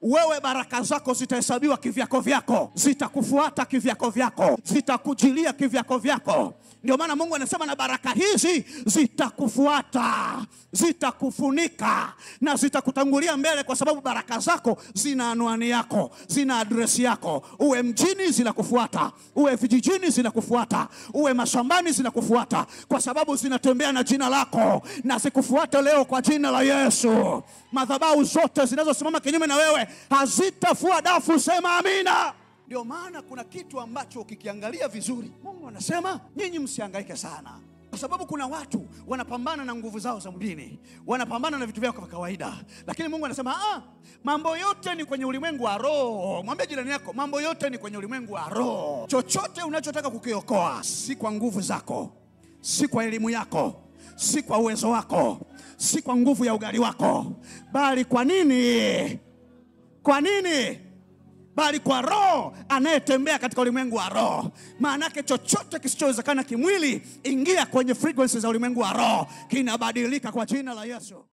wewe baraka zako zitahesabiwa kivyako vyako, zitakufuata kivyako vyako, zitakujilia kivyako vyako. Ndio maana Mungu anasema na baraka hizi zitakufuata, zitakufunika na zitakutangulia mbele, kwa sababu baraka zako zina anwani yako, zina adresi yako. Uwe mjini zinakufuata, uwe vijijini zinakufuata, uwe mashambani zinakufuata, kwa sababu zinatembea na jina lako. Na zikufuate leo kwa jina la Yesu. Madhabahu zote zinazosimama kinyume na wewe hazitafua dafu. Sema amina. Ndio maana kuna kitu ambacho ukikiangalia vizuri, Mungu anasema nyinyi msihangaike sana, kwa sababu kuna watu wanapambana na nguvu zao za mwilini, wanapambana na vitu vyao vya kawaida. Lakini Mungu anasema mambo yote ni kwenye ulimwengu wa roho. Mwambie jirani yako, mambo yote ni kwenye ulimwengu wa roho. Chochote unachotaka kukiokoa, si kwa nguvu zako, si kwa elimu yako, si kwa uwezo wako, si kwa nguvu ya ugali wako, bali kwa nini? Kwa nini? Bali kwa roho anayetembea katika ulimwengu wa roho. Maana yake chochote kisichowezekana kimwili, ingia kwenye frequency za ulimwengu wa roho, kinabadilika kwa jina la Yesu.